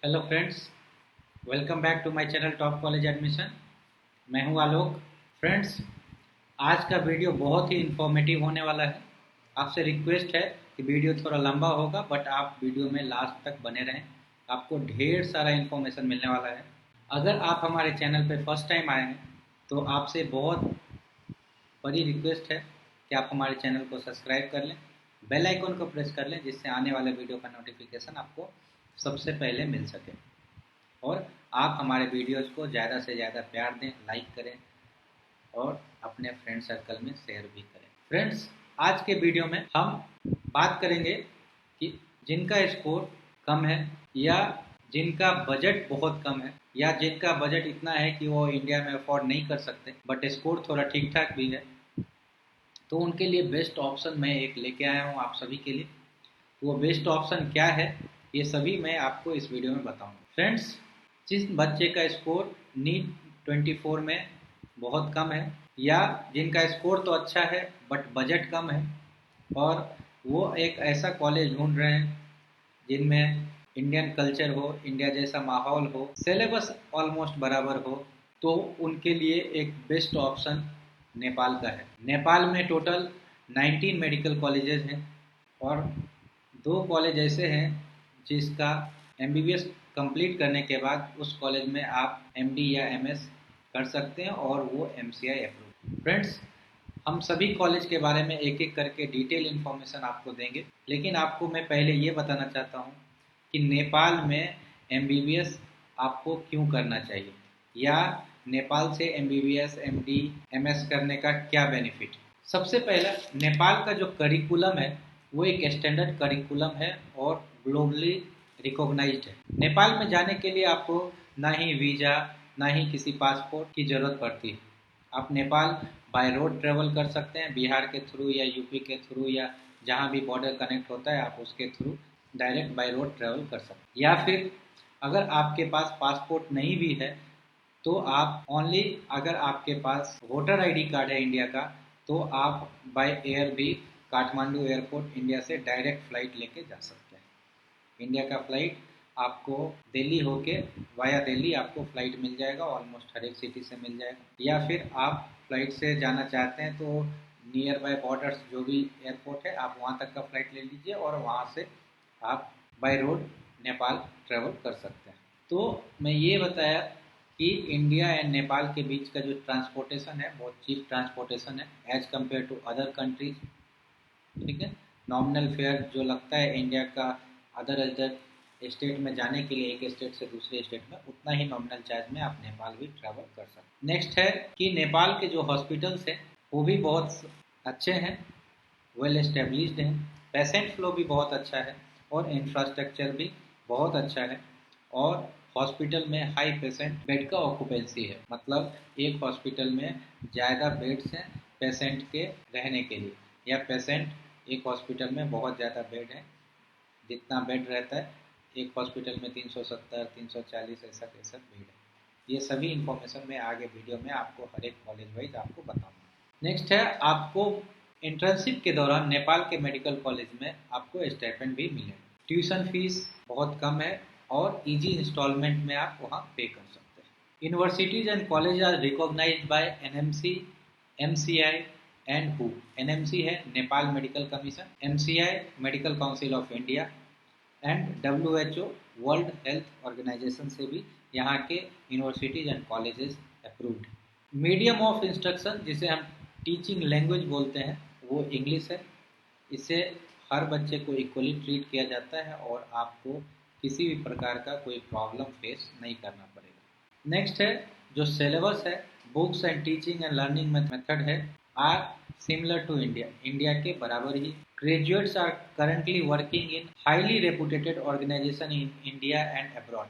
Hello friends, welcome back to my channel top college admission. मैं हूं आलोक। Friends, आज का वीडियो बहुत ही इन्फॉर्मेटिव होने वाला है। आपसे रिक्वेस्ट है कि वीडियो थोड़ा लंबा होगा बट आप वीडियो में लास्ट तक बने रहें। आपको ढेर सारा इन्फॉर्मेशन मिलने वाला है। अगर आप हमारे चैनल पे फर्स्ट टाइम आए हैं तो आपसे बहुत बड़ी रिक्वेस्ट है कि आप हमारे चैनल को सब्सक्राइब कर लें, बेल आइकन को प्रेस कर लें जिससे आने वाले वीडियो का नोटिफिकेशन आपको सबसे पहले मिल सके। और आप हमारे वीडियोज़ को ज़्यादा से ज़्यादा प्यार दें, लाइक करें और अपने फ्रेंड सर्कल में शेयर भी करें। फ्रेंड्स, आज के वीडियो में हम बात करेंगे कि जिनका स्कोर कम है या जिनका बजट बहुत कम है या जिनका बजट इतना है कि वो इंडिया में अफोर्ड नहीं कर सकते बट स्कोर थोड़ा ठीक ठाक भी है, तो उनके लिए बेस्ट ऑप्शन मैं एक लेके आया हूँ आप सभी के लिए। वो बेस्ट ऑप्शन क्या है ये सभी मैं आपको इस वीडियो में बताऊंगा। फ्रेंड्स, जिस बच्चे का स्कोर नीट 24 में बहुत कम है या जिनका स्कोर तो अच्छा है बट बजट कम है और वो एक ऐसा कॉलेज ढूंढ रहे हैं जिनमें इंडियन कल्चर हो, इंडिया जैसा माहौल हो, सिलेबस ऑलमोस्ट बराबर हो, तो उनके लिए एक बेस्ट ऑप्शन नेपाल का है। नेपाल में टोटल 19 मेडिकल कॉलेजेस हैं और दो कॉलेज ऐसे हैं जिसका एमबीबीएस कंप्लीट करने के बाद उस कॉलेज में आप एमडी या एमएस कर सकते हैं और वो एमसीआई अप्रूव। फ्रेंड्स, हम सभी कॉलेज के बारे में एक एक करके डिटेल इन्फॉर्मेशन आपको देंगे, लेकिन आपको मैं पहले ये बताना चाहता हूँ कि नेपाल में एमबीबीएस आपको क्यों करना चाहिए या नेपाल से एमबीबीएस एमडी एमएस करने का क्या बेनिफिट। सबसे पहला, नेपाल का जो करिकुलम है वो एक स्टैंडर्ड करिकुलम है और ग्लोबली रिकॉग्नाइज्ड है। नेपाल में जाने के लिए आपको ना ही वीज़ा ना ही किसी पासपोर्ट की ज़रूरत पड़ती है। आप नेपाल बाय रोड ट्रेवल कर सकते हैं, बिहार के थ्रू या यूपी के थ्रू या जहाँ भी बॉर्डर कनेक्ट होता है आप उसके through direct by road travel कर सकते हैं। या फिर अगर आपके पास पासपोर्ट नहीं भी है तो आप ओनली, अगर आपके पास वोटर आईडी कार्ड है इंडिया का, तो आप बाय एयर भी काठमांडू एयरपोर्ट इंडिया से डायरेक्ट फ़्लाइट लेके जा सकते हैं। इंडिया का फ़्लाइट आपको दिल्ली होके वाया दिल्ली आपको फ़्लाइट मिल जाएगा, ऑलमोस्ट हर एक सिटी से मिल जाएगा। या फिर आप फ़्लाइट से जाना चाहते हैं तो नियर बाय बॉर्डर्स जो भी एयरपोर्ट है आप वहाँ तक का फ़्लाइट ले लीजिए और वहाँ से आप बाय रोड नेपाल ट्रेवल कर सकते हैं। तो मैं ये बताया कि इंडिया एंड नेपाल के बीच का जो ट्रांसपोर्टेशन है बहुत चीप ट्रांसपोर्टेशन है as compare to other countries. ठीक है, नॉमिनल फेयर जो लगता है इंडिया का अदर स्टेट में जाने के लिए, एक स्टेट से दूसरे स्टेट में, उतना ही नॉमिनल चार्ज में आप नेपाल भी ट्रैवल कर सकते हैं। नेक्स्ट है कि नेपाल के जो हॉस्पिटल्स हैं वो भी बहुत अच्छे हैं, वेल एस्टेब्लिश्ड हैं, पेशेंट फ्लो भी बहुत अच्छा है और इंफ्रास्ट्रक्चर भी बहुत अच्छा है। और हॉस्पिटल में हाई पेशेंट बेड का ऑक्यूपेंसी है, मतलब एक हॉस्पिटल में ज़्यादा बेड्स हैं पेशेंट के रहने के लिए, या पेशेंट एक हॉस्पिटल में बहुत ज़्यादा बेड है, जितना बेड रहता है एक हॉस्पिटल में 370 340 ऐसा कैसा बेड है। ये सभी इन्फॉर्मेशन मैं आगे वीडियो में आपको हर एक कॉलेज वाइज आपको बताऊंगा। नेक्स्ट है, आपको इंटर्नशिप के दौरान नेपाल के मेडिकल कॉलेज में आपको स्टाइपेंड भी मिलेगा। ट्यूशन फीस बहुत कम है और इजी इंस्टॉलमेंट में आप वहाँ पे कर सकते हैं। Universities and college are recognised by NMC, MCI and हु। एनएमसी है Nepal medical commission, MCI medical council of India and WHO world health organisation से भी यहाँ के universities and colleges approved. Medium of instruction जिसे हम टीचिंग लैंग्वेज बोलते हैं वो इंग्लिश है। इससे हर बच्चे को इक्वली ट्रीट किया जाता है और आपको किसी भी प्रकार का कोई प्रॉब्लम फेस नहीं करना पड़ेगा। नेक्स्ट है, जो सिलेबस है, books and teaching and learning method है are similar to India, India के बराबर ही। Graduates are currently working in highly reputed organisation in India and abroad.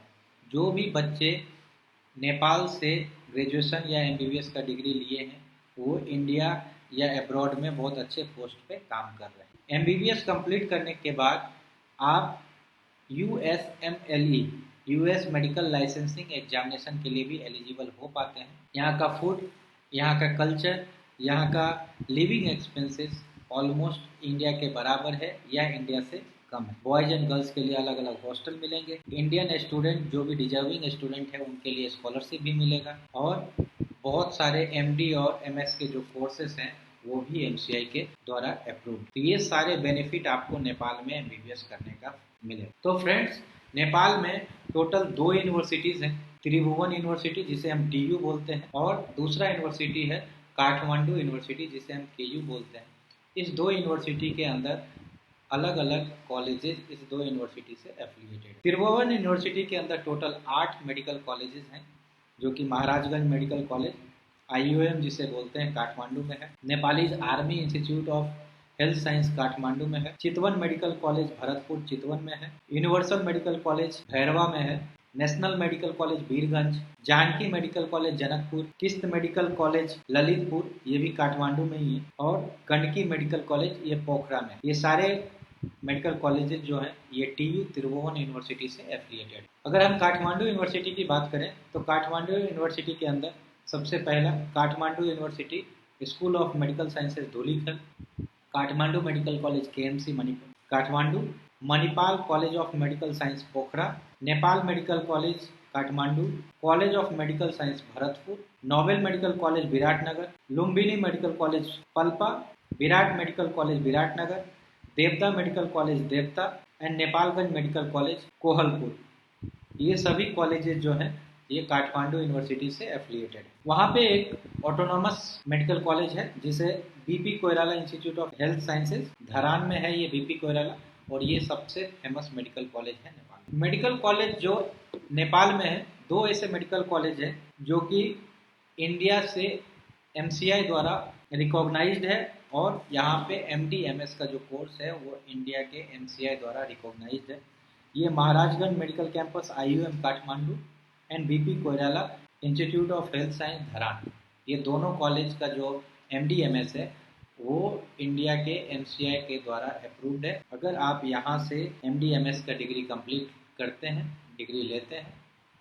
जो भी बच्चे नेपाल से ग्रेजुएशन या एमबीबीएस का डिग्री लिए हैं वो इंडिया या अब्रॉड में बहुत अच्छे पोस्ट पे काम कर रहे हैं। एमबीबीएस कंप्लीट करने के बाद आप USMLE, US medical licensing examination के लिए भी एलिजिबल हो पाते हैं। यहाँ का फूड, यहाँ का कल्चर, यहाँ का लिविंग एक्सपेंसेस ऑलमोस्ट इंडिया के बराबर है या इंडिया से कम है। बॉयज एंड गर्ल्स के लिए अलग अलग हॉस्टल मिलेंगे। इंडियन स्टूडेंट जो भी डिजर्विंग स्टूडेंट है उनके लिए स्कॉलरशिप भी मिलेगा, और बहुत सारे एमडी और एमएस के जो कोर्सेस हैं वो भी एमसीआई के द्वारा अप्रूव्ड। तो ये सारे बेनिफिट आपको नेपाल में एमबीबीएस करने का मिले। तो फ्रेंड्स, नेपाल में टोटल 2 यूनिवर्सिटीज़ हैं। त्रिभुवन यूनिवर्सिटी जिसे हम टीयू बोलते हैं, और दूसरा यूनिवर्सिटी है काठमांडू यूनिवर्सिटी जिसे हम केयू बोलते हैं। इस 2 यूनिवर्सिटी के अंदर अलग अलग कॉलेजेस इस 2 यूनिवर्सिटी से एफिलिएटेड। त्रिभुवन यूनिवर्सिटी के अंदर टोटल 8 मेडिकल कॉलेजेस हैं, जो कि महाराजगंज मेडिकल कॉलेज, आईयूएम जिसे बोलते हैं, काठमांडू में है। Nepalese army institute of health science Kathmandu में है। चितवन मेडिकल कॉलेज भरतपुर चितवन में है। यूनिवर्सल मेडिकल कॉलेज भैरवा में है। National medical college Birgunj, Janaki medical college Janakpur, KIST medical college Lalitpur, ये भी काठमांडू में ही है, और गंडकी मेडिकल कॉलेज ये पोखरा में। ये सारे मेडिकल कॉलेजेस जो हैं ये टीयू त्रिभुवन यूनिवर्सिटी से एफिलिएटेड। अगर हम काठमांडू यूनिवर्सिटी की बात करें तो काठमांडू यूनिवर्सिटी के अंदर सबसे पहला Kathmandu university school of medical sciences Dhulikhel, Kathmandu medical college KMC Manipur Kathmandu, Manipal college of medical science Pokhara, Nepal medical college Kathmandu, college of medical science Bharatpur, Nobel medical college Biratnagar, Lumbini medical college Palpa, Birat medical college Biratnagar, Devta medical college Devta and Nepalganj medical college Kohalpur. ये सभी colleges जो हैं ये Kathmandu university से affiliated है। वहाँ पे एक ऑटोनॉमस मेडिकल कॉलेज है जिसे BP Koirala institute of health sciences Dharan में है, ये बीपी कोइराला, और ये सबसे फेमस मेडिकल कॉलेज है नेपाल में। मेडिकल कॉलेज जो नेपाल में है, 2 ऐसे मेडिकल कॉलेज है जो कि इंडिया से एमसीआई द्वारा रिकॉग्नाइज्ड है, और यहाँ पे एमडी एमएस का जो कोर्स है वो इंडिया के एमसीआई द्वारा रिकॉग्नाइज्ड है। ये Maharajganj medical campus IUM Kathmandu and BP Koirala institute of health science Dharan, ये दोनों कॉलेज का जो एमडी एमएस है वो इंडिया के एमसीआई के द्वारा अप्रूव्ड है। अगर आप यहाँ से एमडी एमएस का डिग्री कंप्लीट करते हैं, डिग्री लेते हैं,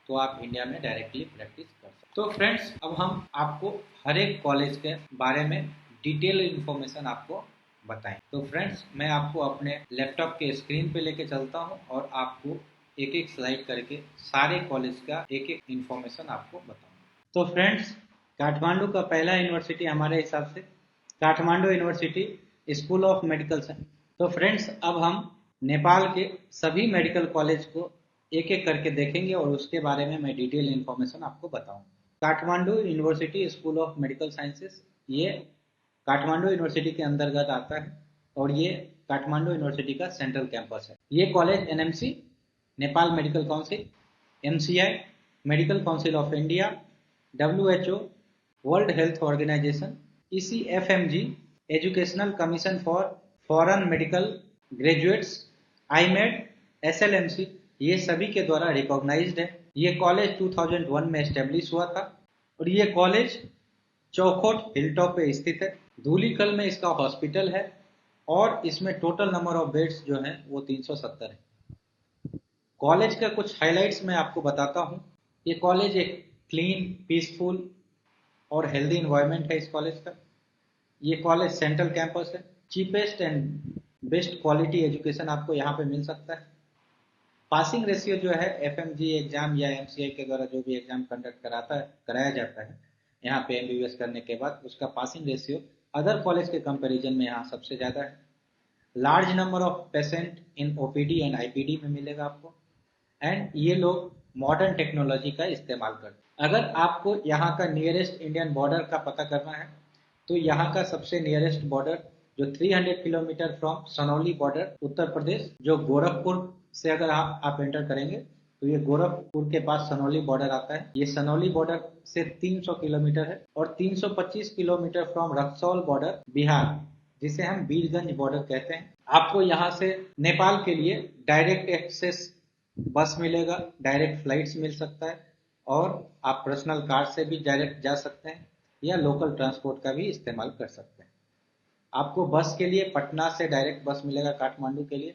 तो आप इंडिया में डायरेक्टली प्रैक्टिस कर सकते हैं। तो फ्रेंड्स, अब हम आपको हर एक कॉलेज के बारे में डिटेल इन्फॉर्मेशन आपको बताएं। तो फ्रेंड्स, मैं आपको अपने लैपटॉप के स्क्रीन पे लेके चलता हूं और आपको एक एक स्लाइड करके सारे कॉलेज का एक एक इन्फॉर्मेशन आपको बताऊंगा। तो फ्रेंड्स, काठमांडू का पहला यूनिवर्सिटी हमारे हिसाब से Kathmandu university school of medical science. तो फ्रेंड्स, अब हम नेपाल के सभी मेडिकल कॉलेज को एक एक करके देखेंगे और उसके बारे में मैं डिटेल इन्फॉर्मेशन आपको बताऊंगा। Kathmandu university school of medical sciences ये काठमांडू यूनिवर्सिटी के अंतर्गत आता है, और ये काठमांडू यूनिवर्सिटी का सेंट्रल कैंपस है। ये college NMC Nepal medical council, MCI medical council of India, WHO world health organisation, ECFMG educational commission for foreign medical graduates, IMED, SLMC, ये सभी के द्वारा रिकॉग्नाइज्ड है। ये कॉलेज 2001 में एस्टेब्लिश हुआ था, और ये कॉलेज चौखोट हिलटॉप पे स्थित है। धूलीखल में इसका हॉस्पिटल है, और इसमें टोटल नंबर ऑफ बेड्स जो हैं वो 370 है। कॉलेज का कुछ हाइलाइट्स मैं आपको बताता हूँ। ये कॉलेज एक क्लीन, पीसफुल और हेल्दी इन्वायरमेंट है इस कॉलेज का। ये कॉलेज सेंट्रल कैंपस है। Cheapest and best quality education आपको यहाँ पे मिल सकता है। पासिंग रेशियो जो है एफएमजी एग्जाम या एमसीआई के द्वारा जो भी एग्जाम कंडक्ट कराया जाता है यहाँ पे एमबीबीएस करने के बाद, उसका पासिंग रेशियो अदर कॉलेज के कंपैरिजन में यहाँ सबसे ज़्यादा है। Large number of patient in OPD and IPD में मिलेगा आपको, एंड ये लोग मॉडर्न टेक्नोलॉजी का इस्तेमाल करते हैं। अगर आपको यहाँ का नियरेस्ट इंडियन बॉर्डर का पता करना है तो यहाँ का सबसे नियरेस्ट बॉर्डर जो 300 kilometre from Sanauli border Uttar Pradesh, जो गोरखपुर से अगर आप एंटर करेंगे तो ये गोरखपुर के पास सनौली बॉर्डर आता है। ये सनौली बॉर्डर से 300 किलोमीटर है, और 325 kilometre from Raxaul border Bihar, जिसे हम वीरगंज बॉर्डर कहते हैं। आपको यहाँ से नेपाल के लिए डायरेक्ट एक्सेस बस मिलेगा, डायरेक्ट फ्लाइट्स मिल सकता है, और आप पर्सनल कार से भी डायरेक्ट जा सकते हैं या लोकल ट्रांसपोर्ट का भी इस्तेमाल कर सकते हैं। आपको बस के लिए पटना से डायरेक्ट बस मिलेगा काठमांडू के लिए,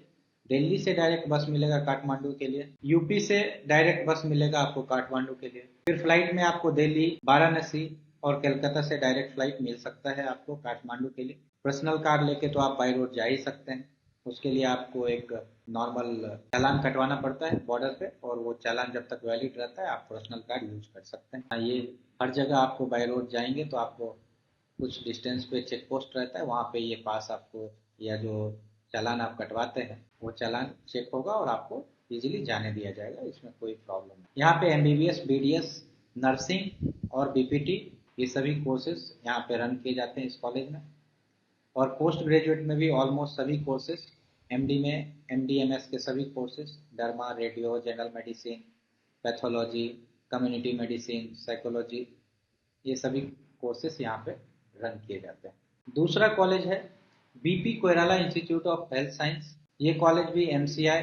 दिल्ली से डायरेक्ट बस मिलेगा काठमांडू के लिए, यूपी से डायरेक्ट बस मिलेगा आपको काठमांडू के लिए। फिर फ्लाइट में आपको दिल्ली, वाराणसी और कलकत्ता से डायरेक्ट फ्लाइट मिल सकता है आपको काठमांडू के लिए। पर्सनल कार लेके तो आप बाई रोड जा ही सकते हैं। उसके लिए आपको एक नॉर्मल चालान कटवाना पड़ता है बॉर्डर पे, और वो चालान जब तक वैलिड रहता है आप पर्सनल कार्ड यूज कर सकते हैं। हाँ, ये हर जगह आपको बाय रोड जाएंगे तो आपको कुछ डिस्टेंस पे चेक पोस्ट रहता है, वहाँ पे ये पास आपको या जो चालान आप कटवाते हैं वो चालान चेक होगा और आपको इजीली जाने दिया जाएगा, इसमें कोई प्रॉब्लम नहीं। यहाँ पे एमबीबीएस, बीडीएस, नर्सिंग और बीपीटी ये सभी कोर्सेज यहाँ पे रन किए जाते हैं इस कॉलेज में। और पोस्ट ग्रेजुएट में भी ऑलमोस्ट सभी कोर्सेज, एमडी में एमडीएमएस के सभी courses, derma, radio, general medicine, pathology, community medicine, psychology, ये सभी कोर्सेज यहाँ पे रन किए जाते हैं। दूसरा कॉलेज है BP Koirala institute of health science. ये कॉलेज भी एमसीआई,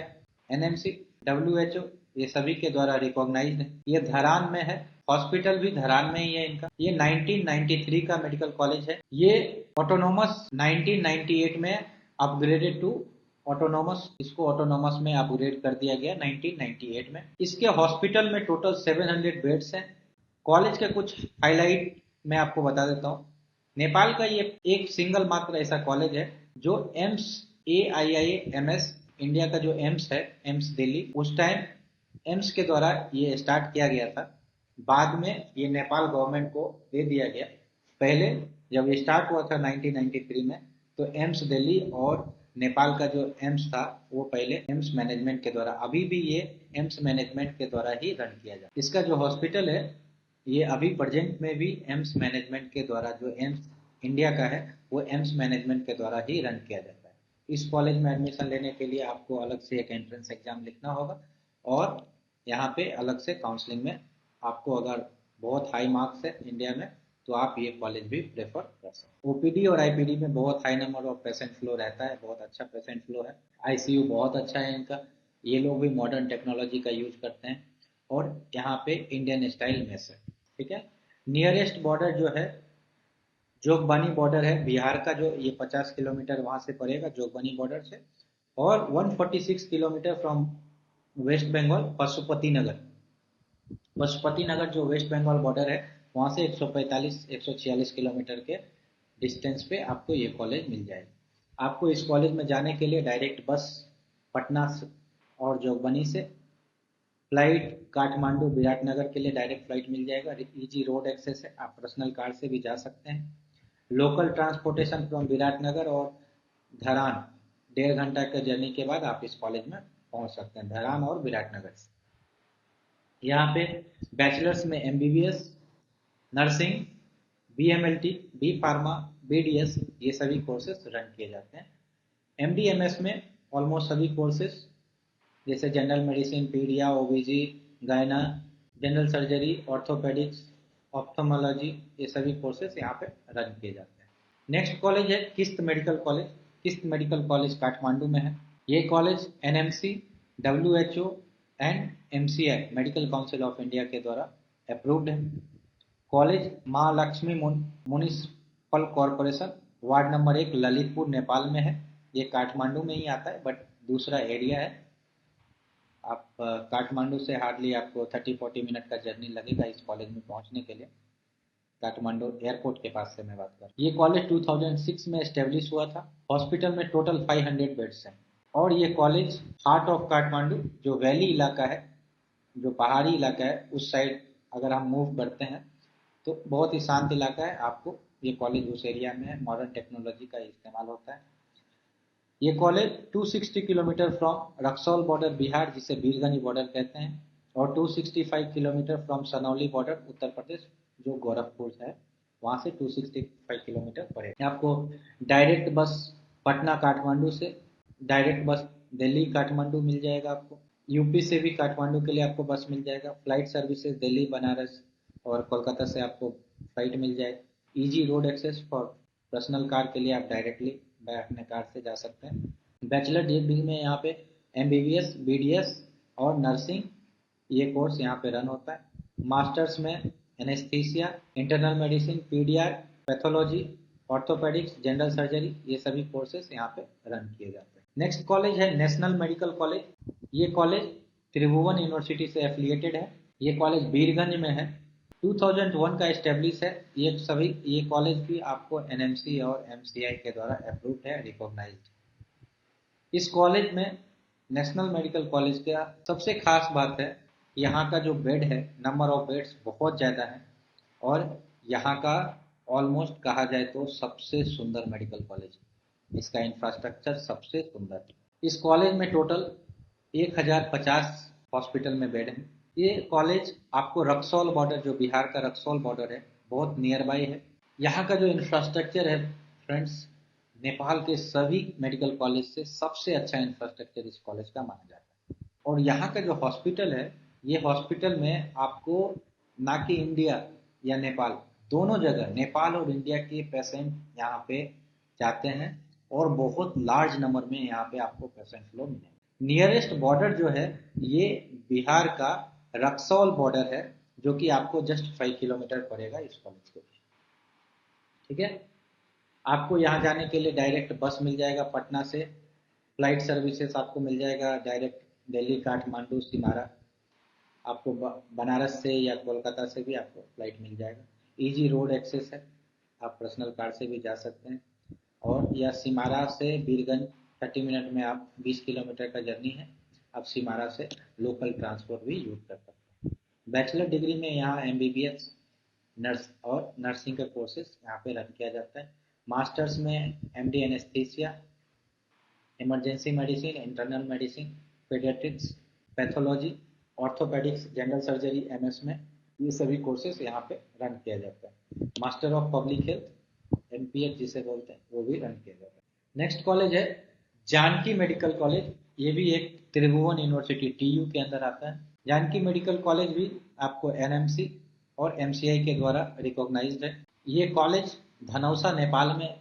एनएमसी, डब्ल्यूएचओ ये सभी के द्वारा रिकॉग्नाइज्ड है। ये धरान में है, हॉस्पिटल भी धरान में ही है इनका। ये 1993 का मेडिकल कॉलेज है। ये ऑटोनोमस 1998 में अपग्रेडेड टू ऑटोनोमस, इसको ऑटोनोमस में अपग्रेड कर दिया गया 1998 में। इसके हॉस्पिटल में टोटल 700 बेड्स हैं। कॉलेज के कुछ हाईलाइट मैं आपको बता देता हूँ। नेपाल का ये एक सिंगल मात्र ऐसा कॉलेज है जो एम्स, AIIMS, इंडिया का जो एम्स है, एम्स दिल्ली, उस टाइम एम्स के द्वारा ये स्टार्ट किया गया था। बाद में ये नेपाल गवर्नमेंट को दे दिया गया। पहले जब ये स्टार्ट हुआ था 1993 में, तो एम्स दिल्ली और नेपाल का जो एम्स था वो पहले एम्स मैनेजमेंट के द्वारा, अभी भी ये एम्स मैनेजमेंट के द्वारा ही रन किया जाता है। इसका जो हॉस्पिटल है ये अभी प्रेजेंट में भी एम्स मैनेजमेंट के द्वारा, जो एम्स इंडिया का है वो एम्स मैनेजमेंट के द्वारा ही रन किया जाता है। इस कॉलेज में एडमिशन लेने के लिए आपको अलग से एक एंट्रेंस एग्जाम लिखना होगा, और यहाँ पे अलग से काउंसलिंग में आपको, अगर बहुत हाई मार्क्स है इंडिया में, तो आप ये कॉलेज भी प्रेफर कर सकते हैं। ओपीडी और आईपीडी में बहुत high number of patient flow रहता है, बहुत अच्छा पेशेंट फ्लो है। आईसीयू बहुत अच्छा है इनका, ये लोग भी मॉडर्न टेक्नोलॉजी का यूज करते हैं, और यहाँ पे इंडियन स्टाइल में से, ठीक है। नियरेस्ट बॉर्डर जो है जोगबानी बॉर्डर है बिहार का, जो ये 50 किलोमीटर वहां से पड़ेगा जोगबानी बॉर्डर से, और 146 kilometre from West Bengal Pashupatinagar. Pashupatinagar जो वेस्ट बंगाल बॉर्डर है वहां से 145-146 किलोमीटर के डिस्टेंस पे आपको ये कॉलेज मिल जाएगा। आपको इस कॉलेज में जाने के लिए डायरेक्ट बस पटना और जोगबनी से, फ्लाइट काठमांडू विराटनगर के लिए डायरेक्ट फ्लाइट मिल जाएगा, इजी रोड एक्सेस है, आप पर्सनल कार से भी जा सकते हैं। लोकल ट्रांसपोर्टेशन फ्रॉम विराटनगर और धरान 1.5 घंटा के जर्नी के बाद आप इस कॉलेज में पहुंच सकते हैं, धरान और विराटनगर से। यहाँ पे बैचलर्स में MBBS, nursing, BMLT, B pharma, BDS ये सभी कोर्सेज रन किए जाते हैं। एमडीएमएस में ऑलमोस्ट सभी कोर्सेज जैसे जनरल मेडिसिन, पीडिया, ओबीजी, गायना, जनरल सर्जरी, ऑर्थोपेडिक्स, ऑप्थोमोलॉजी ये सभी कोर्सेज यहाँ पे रन किए जाते हैं। नेक्स्ट कॉलेज है किस्त मेडिकल कॉलेज। किस्त मेडिकल कॉलेज काठमांडू में है। ये college NMC, WHO and MCI medical council of India के द्वारा अप्रूव्ड है। कॉलेज माँ Lakshmi municipal corporation, ward number 1, Lalitpur, Nepal में है। ये काठमांडू में ही आता है बट दूसरा एरिया है। आप काठमांडू से हार्डली आपको 30-40 मिनट का जर्नी लगेगा इस कॉलेज में पहुंचने के लिए। काठमांडू एयरपोर्ट के पास से मैं बात कर, ये कॉलेज 2006 में एस्टेब्लिश हुआ था। हॉस्पिटल में टोटल 500 बेड्स हैं, और ये कॉलेज हार्ट ऑफ काठमांडू, जो वैली इलाका है, जो पहाड़ी इलाका है, उस साइड अगर हम मूव करते हैं तो बहुत ही शांत इलाका है। आपको ये कॉलेज उस एरिया में है, मॉडर्न टेक्नोलॉजी का इस्तेमाल होता है। ये college 260 kilometre from Raxaul border Bihar, जिसे बीरगंज बॉर्डर कहते हैं, और 265 kilometre from Sanauli border Uttar Pradesh, जो गोरखपुर है, वहाँ से 265 किलोमीटर पड़ेगा। आपको डायरेक्ट बस पटना काठमांडू से, डायरेक्ट बस दिल्ली काठमांडू मिल जाएगा। आपको यूपी से भी काठमांडू के लिए आपको बस मिल जाएगा। फ्लाइट सर्विसेज दिल्ली, बनारस और कोलकाता से आपको फ्लाइट मिल जाएगी। Easy road access for personal car के लिए आप डायरेक्टली अपने कार से जा सकते हैं। बैचलर डिग्री में यहाँ पे एमबीबीएस, बीडीएस और नर्सिंग ये कोर्स यहाँ पे रन होता है। मास्टर्स में anaesthesia, internal medicine, PDR, pathology, orthopaedics, general surgery ये सभी कोर्सेज यहाँ पे रन किए जाते हैं। नेक्स्ट कॉलेज है नेशनल मेडिकल कॉलेज। ये कॉलेज त्रिभुवन यूनिवर्सिटी से एफिलिएटेड है। ये कॉलेज बीरगंज में है। 2001 का एस्टेब्लिश है। ये कॉलेज भी आपको एनएमसी और एमसीआई के द्वारा अप्रूव्ड है, रिकॉग्नाइज्ड। इस कॉलेज में, नेशनल मेडिकल कॉलेज का सबसे खास बात है यहाँ का जो बेड है, नंबर ऑफ बेड्स बहुत ज़्यादा है। और यहाँ का ऑलमोस्ट कहा जाए तो सबसे सुंदर मेडिकल कॉलेज है। इसका इंफ्रास्ट्रक्चर सबसे सुंदर है। इस कॉलेज में टोटल 1050 हॉस्पिटल में बेड है। ये कॉलेज आपको रक्सौल बॉर्डर, जो बिहार का रक्सौल बॉर्डर है, बहुत नियर बाई है। यहाँ का जो इंफ्रास्ट्रक्चर है फ्रेंड्स, नेपाल के सभी मेडिकल कॉलेज से सबसे अच्छा इंफ्रास्ट्रक्चर इस कॉलेज का माना जाता है। और यहाँ का जो हॉस्पिटल है, ये हॉस्पिटल में आपको ना कि इंडिया या नेपाल, दोनों जगह नेपाल और इंडिया के पेशेंट यहाँ पे जाते हैं। और बहुत लार्ज नंबर में यहाँ पे आपको पेशेंट लोग मिलेंगे। नियरेस्ट बॉर्डर जो है, ये बिहार का रक्सौल बॉर्डर है, जो कि आपको जस्ट 5 किलोमीटर पड़ेगा इस कॉलेज के। ठीक है। आपको यहाँ जाने के लिए डायरेक्ट बस मिल जाएगा पटना से। फ्लाइट सर्विसेज आपको मिल जाएगा डायरेक्ट दिल्ली, काठमांडू, सिमारा। आपको बनारस से या कोलकाता से भी आपको फ्लाइट मिल जाएगा। इजी रोड एक्सेस है, आप पर्सनल कार से भी जा सकते हैं। और या सिमारा से बीरगंज 30 मिनट में, आप 20 किलोमीटर का जर्नी है, आप सिमारा से लोकल ट्रांसपोर्ट भी यूज कर सकते हैं। बैचलर डिग्री में यहाँ एमबीबीएस नर्स और नर्सिंग का कोर्सेज यहाँ पे रन किया जाता है। मास्टर्स में MD anaesthesia, emergency medicine, internal medicine, paediatrics, pathology, orthopaedics, general surgery MS में ये सभी कोर्सेज यहाँ पे रन किया जाता है। Master of public health MPH जिसे बोलते हैं, वो भी रन किया जाता है। नेक्स्ट कॉलेज है जानकी मेडिकल कॉलेज। ये भी एक त्रिभुवन यूनिवर्सिटी टीयू के अंदर आता है। जानकी मेडिकल कॉलेज भी आपको एनएमसी और एमसीआई के द्वारा रिकॉग्नाइज्ड है। ये कॉलेज धनौसा नेपाल में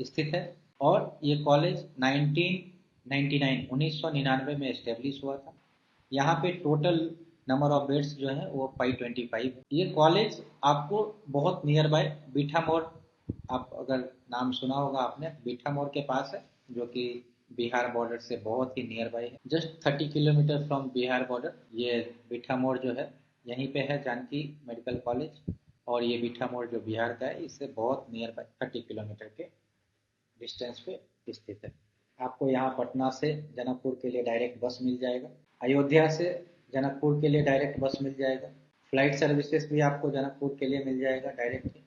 स्थित है। और ये कॉलेज 1999 में एस्टेब्लिश हुआ था। यहाँ पे टोटल नंबर ऑफ बेड्स जो है वो 525 है। ये कॉलेज आपको बहुत नियर बाय बीठा मोड़, आप अगर नाम सुना होगा आपने, बीठा मोड़ के पास है, जो कि बिहार बॉर्डर से बहुत ही नियर बाय है। Just 30 kilometre from Bihar border ये बीठा मोड़ जो है, यहीं पे है जानकी मेडिकल कॉलेज। और ये बीठा मोड़ जो बिहार का है, इससे बहुत नियर बाय 30 किलोमीटर के डिस्टेंस पे स्थित है। आपको यहाँ पटना से जनकपुर के लिए डायरेक्ट बस मिल जाएगा। अयोध्या से जनकपुर के लिए डायरेक्ट बस मिल जाएगा। फ्लाइट सर्विसेज भी आपको जनकपुर के लिए मिल जाएगा डायरेक्ट।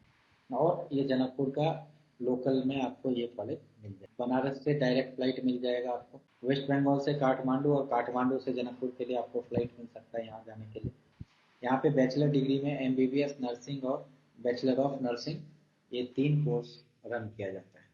और ये जनकपुर का लोकल में आपको ये कॉलेज मिल जाएगा। बनारस से डायरेक्ट फ्लाइट मिल जाएगा आपको। वेस्ट बंगाल से काठमांडू, और काठमांडू से जनकपुर के लिए आपको फ्लाइट मिल सकता है यहाँ जाने के लिए। यहाँ पे बैचलर डिग्री में एमबीबीएस नर्सिंग और बैचलर ऑफ नर्सिंग, ये 3 कोर्स रन किया जाता है।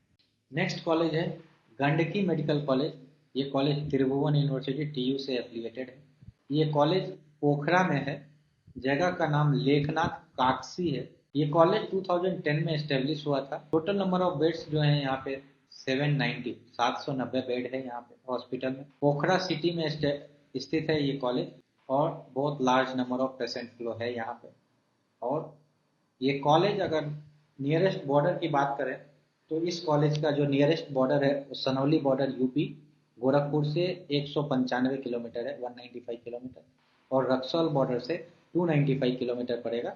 नेक्स्ट कॉलेज है गंडकी मेडिकल कॉलेज। ये कॉलेज त्रिभुवन यूनिवर्सिटी टीयू से एफिलिएटेड है। ये कॉलेज पोखरा में है। जगह का नाम लेखनाथ काकसी है। ये कॉलेज 2010 में एस्टेब्लिश हुआ था। टोटल नंबर ऑफ बेड्स जो है यहाँ पे 790, 790 बेड है यहाँ पे हॉस्पिटल में। पोखरा सिटी में स्थित है ये कॉलेज। और बहुत large number of patient flow है यहाँ पे। और ये कॉलेज अगर नियरेस्ट बॉर्डर की बात करें, तो इस कॉलेज का जो नियरेस्ट बॉर्डर है वो सनौली बॉर्डर यूपी गोरखपुर से 195 किलोमीटर है, 195 किलोमीटर। और रक्सौल बॉर्डर से 295 किलोमीटर पड़ेगा,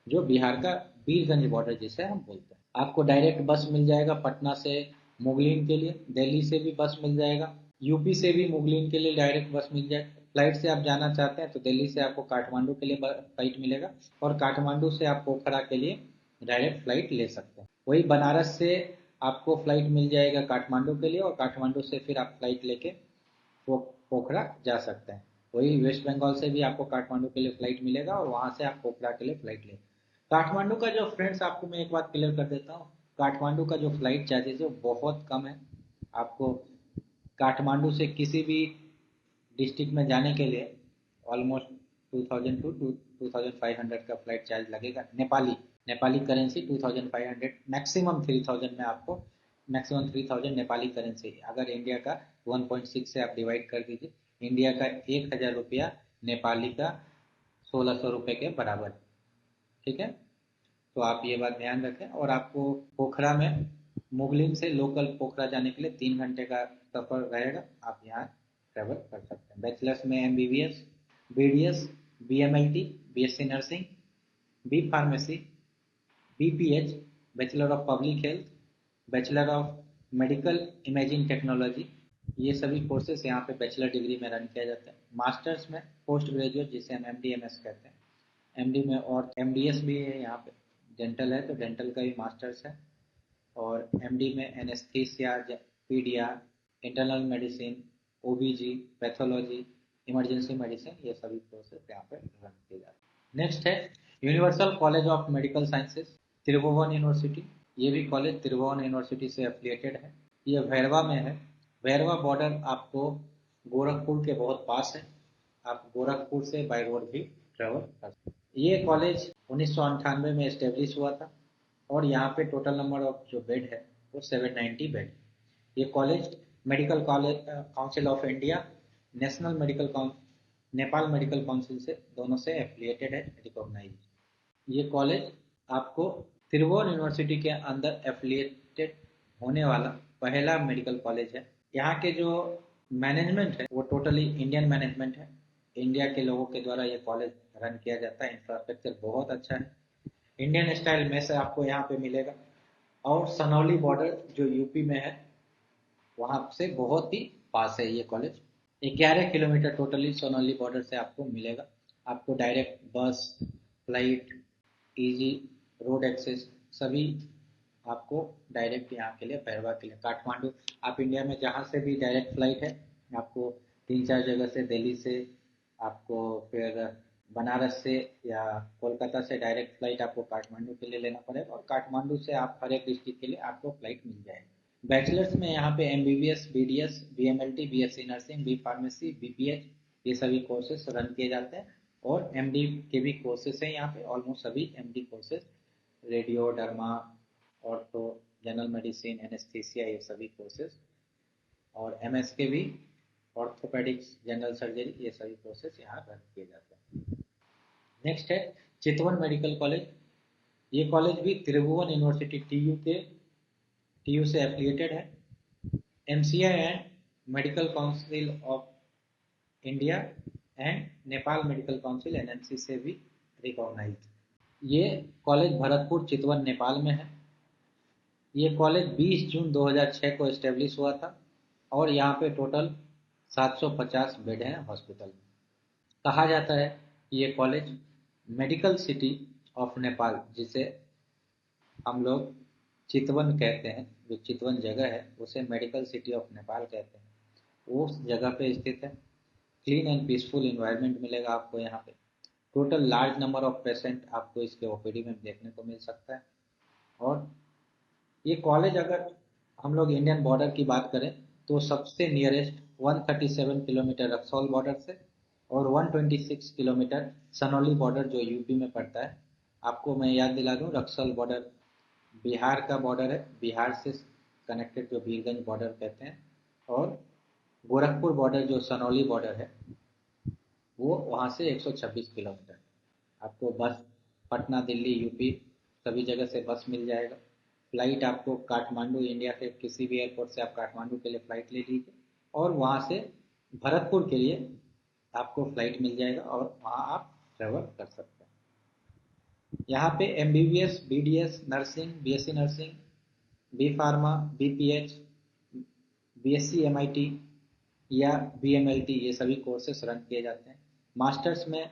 जो बिहार का बीरगंज बॉर्डर जिसे हम बोलते हैं। आपको डायरेक्ट बस मिल जाएगा पटना से मुगलिन के लिए। दिल्ली से भी बस मिल जाएगा। यूपी से भी मुगलिन के लिए डायरेक्ट बस मिल जाएगा। फ्लाइट से आप जाना चाहते हैं तो दिल्ली से आपको काठमांडू के लिए फ्लाइट मिलेगा। और काठमांडू से आप पोखरा के लिए डायरेक्ट फ्लाइट ले सकते हैं। वही बनारस से आपको फ्लाइट मिल जाएगा काठमांडू के लिए, और काठमांडू से फिर आप फ्लाइट लेके पोखरा जा सकते हैं। वही वेस्ट बंगाल से भी आपको काठमांडू के लिए फ्लाइट मिलेगा, और वहाँ से आप पोखरा के लिए फ्लाइट ले। काठमांडू का जो फ्रेंड्स, आपको मैं एक बात क्लियर कर देता हूँ, काठमांडू का जो फ्लाइट चार्जेस है वो बहुत कम है। आपको काठमांडू से किसी भी डिस्ट्रिक्ट में जाने के लिए ऑलमोस्ट 2000 टू 2500 का फ्लाइट चार्ज लगेगा। नेपाली नेपाली करेंसी 2500, मैक्सिमम 3000 में आपको, मैक्सिमम 3000 नेपाली करेंसी। अगर इंडिया का 1.6 से आप डिवाइड कर दीजिए, इंडिया का 1000 रुपया नेपाली का 1600 रुपये के बराबर। ठीक है, तो आप ये बात ध्यान रखें। और आपको पोखरा में मुगलिन से लोकल पोखरा जाने के लिए 3 घंटे का सफ़र रहेगा, आप यहाँ ट्रेवल कर सकते हैं। बैचलर्स में MBBS, BDS, BMLT, BSc nursing, B pharmacy, BPH, bachelor of public health, bachelor of medical imaging technology, ये सभी कोर्सेस यहाँ पे बैचलर डिग्री में रन किया जाता है। मास्टर्स में पोस्ट ग्रेजुएट जिसे हम एमडी एमएस कहते हैं, एमडी में और एमडीएस भी है यहाँ पे। डेंटल है तो डेंटल का भी मास्टर्स है। और एमडी में anaesthesia, paedia, internal medicine, OBG, pathology, emergency medicine, ये सभी कोर्सेज यहाँ पे रन किए जाते हैं। नेक्स्ट है universal college of medical sciences, Tribhuvan university. ये भी कॉलेज त्रिभुवन यूनिवर्सिटी से एफिलिएटेड है। ये भैरवा में है। भैरवा बॉर्डर आपको गोरखपुर के बहुत पास है। आप गोरखपुर से बाई रोड भी ट्रेवल कर सकते हैं। ये कॉलेज 1998 में इस्टेब्लिश हुआ था और यहाँ पे टोटल नंबर ऑफ जो बेड है वो 790 बेड। ये college medical college council of India, national medical Nepal medical council से दोनों से एफिलिएटेड है, रिकॉग्नाइज। ये कॉलेज आपको त्रिभुवन यूनिवर्सिटी के अंदर एफिलिएटेड होने वाला पहला मेडिकल कॉलेज है। यहाँ के जो मैनेजमेंट है वो टोटली इंडियन मैनेजमेंट है। इंडिया के लोगों के द्वारा ये कॉलेज रन किया जाता है। इंफ्रास्ट्रक्चर बहुत अच्छा है, इंडियन स्टाइल में से आपको यहाँ पे मिलेगा। और सनौली बॉर्डर जो यूपी में है वहाँ से बहुत ही पास है ये college. 11 kilometre totally Sonauli border से आपको मिलेगा। आपको डायरेक्ट बस, फ्लाइट, इजी रोड एक्सेस सभी आपको डायरेक्ट यहाँ के लिए, पैरवा के लिए, काठमांडू, आप इंडिया में जहाँ से भी डायरेक्ट फ्लाइट है आपको 3-4 जगह से, दिल्ली से आपको, फिर बनारस से या कोलकाता से डायरेक्ट फ्लाइट आपको काठमांडू के लिए लेना पड़ेगा और काठमांडू से आप हर एक डिस्ट्रिक्ट के लिए आपको फ्लाइट मिल जाएगी। बैचलर्स में यहाँ पे MBBS, BDS, BMLT, BSc nursing, B pharmacy, BPH, ये सभी कोर्सेज रन किए जाते हैं। और एमडी के भी कोर्सेज हैं यहाँ पे, ऑलमोस्ट सभी MD courses, radio, derma, ortho, general medicine, anaesthesia, ये सभी कोर्सेज। और एमएस के भी ऑर्थोपेडिक्स, जनरल सर्जरी, ये सभी कोर्सेज यहाँ रन किए जाते हैं। नेक्स्ट है चितवन मेडिकल कॉलेज। ये कॉलेज भी त्रिभुवन यूनिवर्सिटी टीयू से एफिलिएटेड है। MCI and medical council of India and Nepal medical council NMC से भी रिकॉग्नाइज। ये कॉलेज भरतपुर चितवन नेपाल में है। ये कॉलेज 20 जून 2006 को इस्टेब्लिश हुआ था और यहाँ पे टोटल 750 बेड हैं हॉस्पिटल में। कहा जाता है ये college medical city of Nepal, जिसे हम लोग चितवन कहते हैं, जो चितवन जगह है उसे मेडिकल सिटी ऑफ नेपाल कहते हैं, वो उस जगह पे स्थित है। क्लीन एंड पीसफुल इन्वायरमेंट मिलेगा आपको यहाँ पे। Total large number of patient आपको इसके ओपीडी में देखने को मिल सकता है। और ये कॉलेज, अगर हम लोग इंडियन बॉर्डर की बात करें तो सबसे नियरेस्ट 137 किलोमीटर रक्सौल बॉर्डर से और 126 किलोमीटर सनौली बॉर्डर जो यूपी में पड़ता है। आपको मैं याद दिला दूं, रक्सौल बॉर्डर बिहार का बॉर्डर है, बिहार से कनेक्टेड जो वीरगंज बॉर्डर कहते हैं। और गोरखपुर बॉर्डर जो सनौली बॉर्डर है वो वहाँ से 126 किलोमीटर। आपको बस पटना, दिल्ली, यूपी सभी जगह से बस मिल जाएगा। फ्लाइट आपको काठमांडू, इंडिया के किसी भी एयरपोर्ट से आप काठमांडू के लिए फ़्लाइट ले लीजिए और वहाँ से भरतपुर के लिए आपको फ़्लाइट मिल जाएगा और वहाँ आप ट्रेवल कर सकते हैं। यहाँ पे MBBS, BDS, nursing, BSc nursing, B pharma, BPH, BSc MIT या बीएमएलटी, ये सभी कोर्सेस रन किए जाते हैं। मास्टर्स में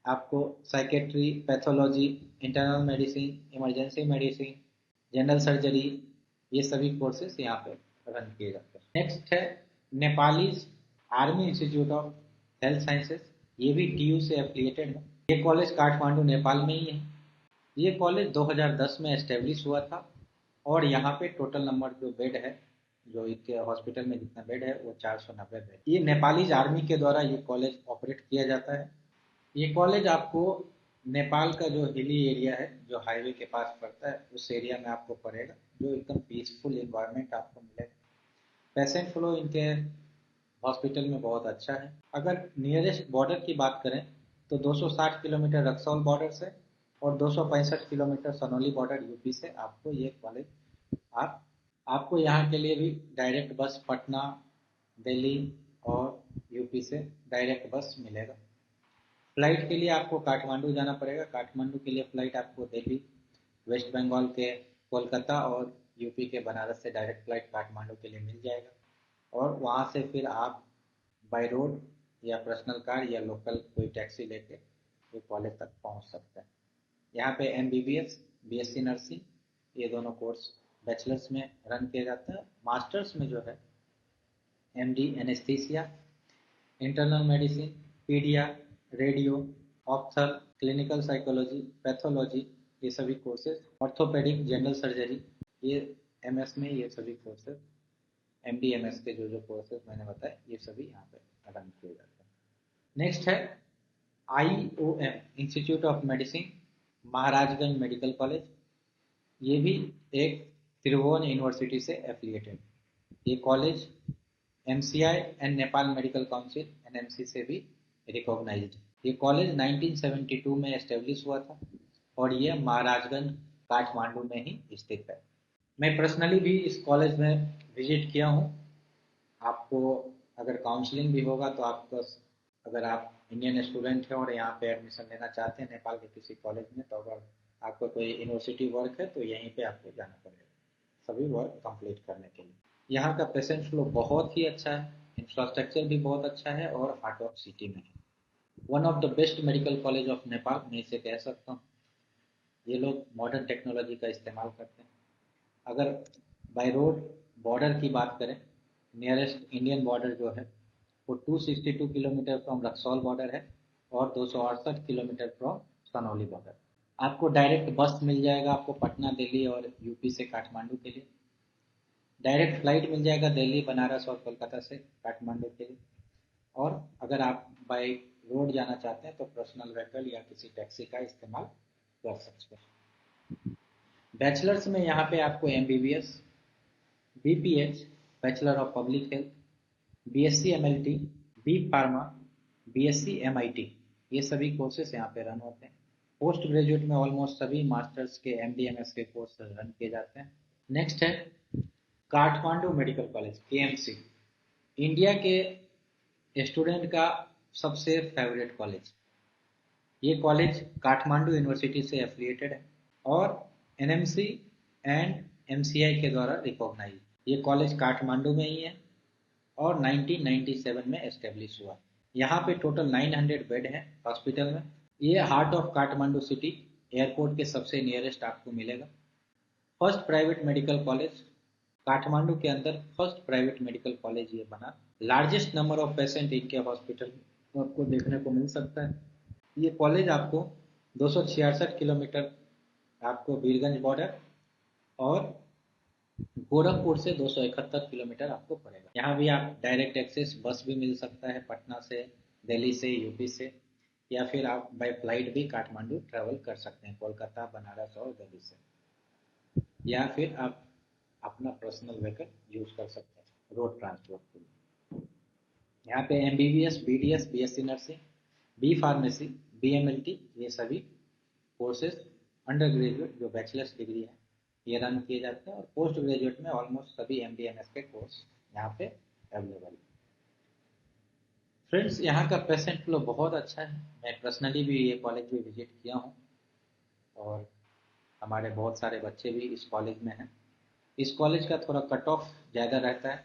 आपको psychiatry, pathology, internal medicine, emergency medicine, general surgery, ये सभी कोर्सेस यहाँ पे रन किए जाते हैं। नेक्स्ट है Nepali army institute of health sciences. ये भी टीयू से एफिलिएटेड है। ये कॉलेज काठमांडू, नेपाल में ही है। ये कॉलेज 2010 में एस्टेब्लिश हुआ था और यहाँ पे टोटल नंबर जो बेड है, जो इसके हॉस्पिटल में जितना बेड है वो 490 बेड। ये नेपालीज आर्मी के द्वारा ये कॉलेज ऑपरेट किया जाता है। ये कॉलेज आपको नेपाल का जो हिली एरिया है, जो हाईवे के पास पड़ता है, उस एरिया में आपको पड़ेगा, जो एकदम पीसफुल इन्वायरमेंट आपको मिलेगा। पेशेंट फ्लो इनके हॉस्पिटल में बहुत अच्छा है। अगर नियरेस्ट बॉर्डर की बात करें तो 260 किलोमीटर रक्सौल बॉर्डर से और 265 किलोमीटर सनौली बॉर्डर यूपी से आपको ये कॉलेज, आपको यहाँ के लिए भी डायरेक्ट बस पटना, दिल्ली और यूपी से डायरेक्ट बस मिलेगा। फ्लाइट के लिए आपको काठमांडू जाना पड़ेगा। काठमांडू के लिए फ़्लाइट आपको दिल्ली, वेस्ट बंगाल के कोलकाता और यूपी के बनारस से डायरेक्ट फ़्लाइट काठमांडू के लिए मिल जाएगा। और वहाँ से फिर आप बाय रोड या पर्सनल कार या लोकल कोई टैक्सी लेके ये कॉलेज तक पहुँच सकते हैं। यहाँ पे MBBS, BSc नर्सिंग ये दोनों कोर्स बैचलर्स में रन किए जाते हैं। मास्टर्स में जो है MD anaesthesia, internal medicine, paedia, radio, ophthal, clinical psychology, pathology ये सभी कोर्सेज, ऑर्थोपेडिक, जनरल सर्जरी ये MS में ये सभी कोर्सेज MD MS के जो कोर्सेज मैंने बताए ये सभी यहाँ पे रन किए जाते हैं। नेक्स्ट है IOM institute of medicine Maharajganj medical college. ये भी एक त्रिभुवन यूनिवर्सिटी से एफिलिएटेड। ये college MCI and Nepal medical council NMC से भी रिकॉग्नाइज्ड। ये कॉलेज 1972 में एस्टेब्लिश हुआ था और ये महाराजगंज काठमांडू में ही स्थित है। मैं पर्सनली भी इस कॉलेज में विजिट किया हूँ। आपको अगर काउंसलिंग भी होगा तो आपको, अगर आप इंडियन स्टूडेंट हैं और यहाँ पे एडमिशन लेना चाहते हैं नेपाल के किसी कॉलेज में, तो अगर आपको कोई यूनिवर्सिटी वर्क है तो यहीं पे आपको जाना पड़ेगा सभी वर्क कंप्लीट करने के लिए। यहाँ का पेशेंट फ्लो बहुत ही अच्छा है, इंफ्रास्ट्रक्चर भी बहुत अच्छा है और हार्ट ऑफ सिटी में है। One of the best medical college of Nepal मैं इसे कह सकता हूँ। ये लोग मॉडर्न टेक्नोलॉजी का इस्तेमाल करते हैं। अगर बाय रोड बॉर्डर की बात करें, नियरेस्ट इंडियन बॉर्डर जो है वो 262 किलोमीटर फ्रॉम रक्सौल बॉर्डर है और 268 किलोमीटर फ्रॉम सनौली बॉर्डर। आपको डायरेक्ट बस मिल जाएगा आपको पटना, दिल्ली और यूपी से काठमांडू के लिए। डायरेक्ट फ्लाइट मिल जाएगा दिल्ली, बनारस और कोलकाता से काठमांडू के लिए। और अगर आप बाय रोड जाना चाहते हैं तो पर्सनल व्हीकल या किसी टैक्सी का इस्तेमाल कर सकते हैं। बैचलर्स में यहाँ पे आपको MBBS, BPH bachelor of public health, BSc MLT, B pharma, BSc MIT ये सभी कोर्सेस यहाँ पे रन होते हैं। पोस्ट ग्रेजुएट में ऑलमोस्ट सभी मास्टर्स के MD MS के कोर्स रन किए जाते हैं। नेक्स्ट है Kathmandu medical college KMC, India के स्टूडेंट का सबसे फेवरेट कॉलेज। ये कॉलेज काठमांडू यूनिवर्सिटी से एफिलिएटेड है और NMC एंड MCI के द्वारा रिकॉग्नाइज। ये कॉलेज काठमांडू में ही है और 1997 में एस्टेब्लिश हुआ। यहाँ पे टोटल 900 बेड है हॉस्पिटल में। ये heart of Kathmandu city, airport के सबसे नियरेस्ट आपको मिलेगा। First private medical college Kathmandu के अंदर, फर्स्ट प्राइवेट मेडिकल कॉलेज ये बना। लार्जेस्ट नंबर ऑफ पेशेंट इनके हॉस्पिटल में आपको देखने को मिल सकता है। ये कॉलेज आपको 266 किलोमीटर आपको बीरगंज बॉर्डर और गोरखपुर से 271 किलोमीटर आपको पड़ेगा। यहाँ भी आप डायरेक्ट एक्सेस बस भी मिल सकता है पटना से, दिल्ली से, यूपी से, या फिर आप बाय फ्लाइट भी काठमांडू ट्रैवल कर सकते हैं कोलकाता, बनारस और दिल्ली से, या फिर आप अपना पर्सनल व्हीकल यूज कर सकते हैं रोड ट्रांसपोर्ट के लिए। यहाँ पे MBBS, BDS, BSc nursing, B pharmacy, BMLT ये सभी कोर्सेज अंडर ग्रेजुएट जो बैचलर्स डिग्री है ये रन किए जाते हैं और पोस्ट ग्रेजुएट में ऑलमोस्ट सभी MD MS के कोर्स यहाँ पे अवेलेबल है। फ्रेंड्स, यहाँ का पेशेंट फ्लो बहुत अच्छा है। मैं पर्सनली भी ये कॉलेज भी विजिट किया हूँ और हमारे बहुत सारे बच्चे भी इस कॉलेज में हैं। इस कॉलेज का थोड़ा कट ऑफ ज़्यादा रहता है।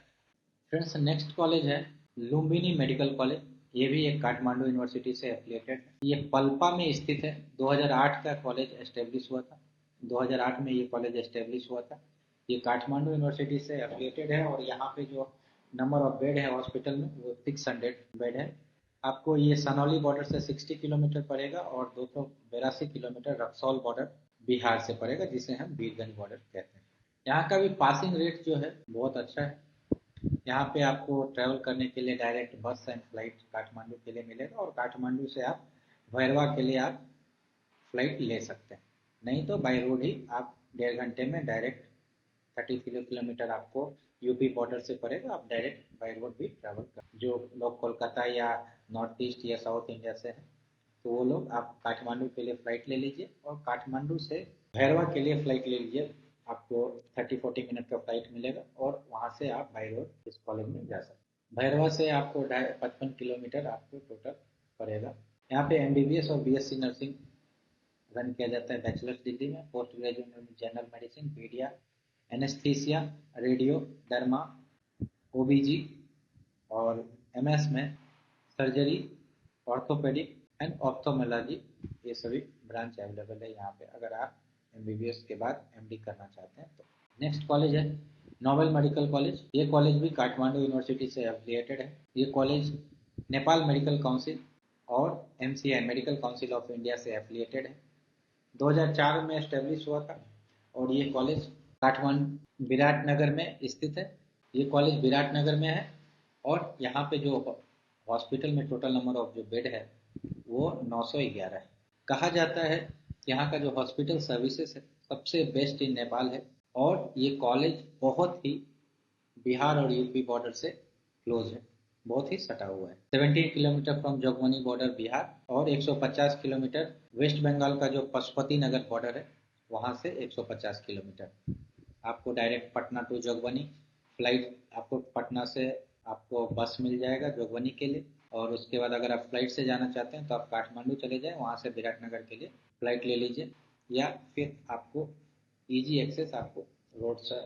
फ्रेंड्स, नेक्स्ट कॉलेज है लुम्बिनी मेडिकल कॉलेज। ये भी एक काठमांडू यूनिवर्सिटी से एफिलिएटेड है। ये पल्पा में स्थित है। 2008 का कॉलेज एस्टेब्लिश हुआ था। 2008 में ये कॉलेज एस्टेब्लिश हुआ था। ये काठमांडू यूनिवर्सिटी से एफिलिएटेड है और यहाँ पे जो नंबर ऑफ बेड है हॉस्पिटल में वो 600 बेड है। आपको ये सनौली बॉर्डर से 60 किलोमीटर पड़ेगा और 282 किलोमीटर रक्सौल बॉर्डर बिहार से पड़ेगा, जिसे हम बीरगंज बॉर्डर कहते हैं। यहाँ का भी पासिंग रेट जो है बहुत अच्छा है। यहाँ पे आपको ट्रैवल करने के लिए डायरेक्ट बस एंड फ्लाइट काठमांडू के लिए मिलेगा और काठमांडू से आप भैरवा के लिए आप फ्लाइट ले सकते हैं। नहीं तो बाय रोड ही आप 1.5 घंटे में डायरेक्ट 30 किलोमीटर आपको यूपी बॉर्डर से पड़ेगा, आप डायरेक्ट बाय रोड भी ट्रैवल कर। जो लोग कोलकाता या नॉर्थ ईस्ट या साउथ इंडिया से हैं तो वो लोग आप काठमांडू के लिए फ़्लाइट ले लीजिए और काठमांडू से भैरवा के लिए फ़्लाइट ले लीजिए। आपको 30-40 मिनट का फ्लाइट मिलेगा और वहाँ से आप बाय रोड इस कॉलेज में जा सकते हैं। भैरवा से आपको 55 किलोमीटर आपको टोटल पड़ेगा। यहाँ पे MBBS और BSc नर्सिंग रन किया जाता है बैचलर्स डिग्री में। पोस्ट ग्रेजुएट में general medicine, पीडिया, anaesthesia, radio, derma, OBG और एमएस में सर्जरी, ऑर्थोपेडिक एंड ऑप्थोमोलॉजी, ये सभी ब्रांच अवेलेबल है यहाँ पे अगर आप एमबीबीएस के बाद एमडी करना चाहते हैं तो। नेक्स्ट कॉलेज है नोबेल मेडिकल कॉलेज। ये कॉलेज भी काठमांडू यूनिवर्सिटी से एफिलिएटेड है। ये कॉलेज नेपाल मेडिकल काउंसिल और MCI medical council of India से एफिलिएटेड है। 2004 में एस्टेब्लिश हुआ था और ये कॉलेज काठमांडू विराटनगर में स्थित है। ये कॉलेज विराटनगर में है और यहाँ पे जो हॉस्पिटल में टोटल नंबर ऑफ जो बेड है वो 911 है। कहा जाता है यहाँ का जो हॉस्पिटल सर्विसेज है सबसे बेस्ट इन नेपाल है और ये कॉलेज बहुत ही बिहार और यूपी बॉर्डर से क्लोज है, बहुत ही सटा हुआ है। 17 kilometre from Jogbani border Bihar और 150 किलोमीटर वेस्ट बंगाल का जो पशुपति नगर बॉर्डर है वहाँ से 150 किलोमीटर। आपको direct Patna to Jogbani flight, आपको पटना से आपको बस मिल जाएगा जोगबनी के लिए और उसके बाद अगर आप फ्लाइट से जाना चाहते हैं तो आप काठमांडू चले जाएं, वहाँ से विराटनगर के लिए फ्लाइट ले लीजिए या फिर आपको इजी एक्सेस आपको रोड से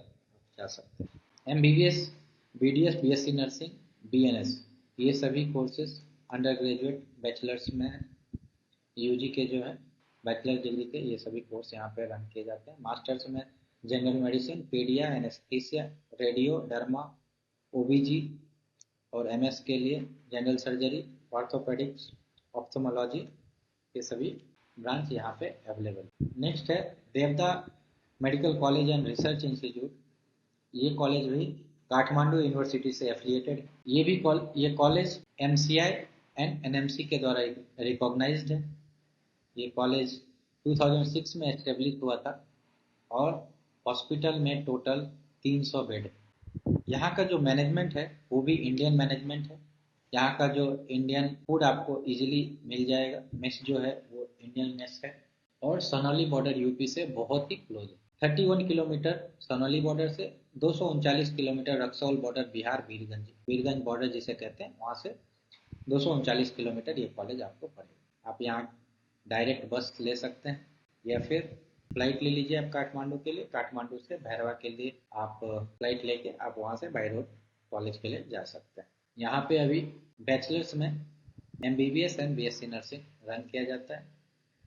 जा सकते हैं। MBBS, BDS, BSc nursing, BNS, ये सभी कोर्सेज अंडर ग्रेजुएट बैचलर्स में है। यूजी के जो है बैचलर डिग्री के ये सभी कोर्स यहाँ पे रन किए जाते हैं। मास्टर्स में general medicine, पीडिया, anaesthesia, radio, derma, OBG और एमएस के लिए जनरल सर्जरी, ऑर्थोपेडिक्स, ऑप्थोमोलॉजी, ये सभी ब्रांच यहाँ पे अवेलेबल। नेक्स्ट है Devdaha medical college and research institute. ये कॉलेज भी काठमांडू यूनिवर्सिटी से एफिलिएटेड है। ये कॉलेज एमसीआई एंड एनएमसी के द्वारा रिकॉग्नाइज्ड है। ये कॉलेज 2006 में एस्टेब्लिश हुआ था और हॉस्पिटल में टोटल 300 बेड है। यहाँ का जो मैनेजमेंट है वो भी इंडियन मैनेजमेंट है। यहाँ का जो इंडियन फूड आपको इजीली मिल जाएगा, मेस जो है वो इंडियन मेस है और सोनौली बॉर्डर यूपी से बहुत ही क्लोज है। 31 किलोमीटर सोनौली बॉर्डर से, 239 kilometre Raxaul border Bihar, Birgunj border जिसे कहते हैं वहाँ से 239 किलोमीटर ये कॉलेज आपको पड़ेगा। आप यहाँ डायरेक्ट बस ले सकते हैं या फिर फ्लाइट ले लीजिए आप काठमांडू के लिए, काठमांडू से भैरवा के लिए आप फ्लाइट लेके आप वहाँ से बाय रोड कॉलेज के लिए जा सकते हैं। यहाँ पे अभी बैचलर्स में MBBS and BSc nursing run किया जाता है।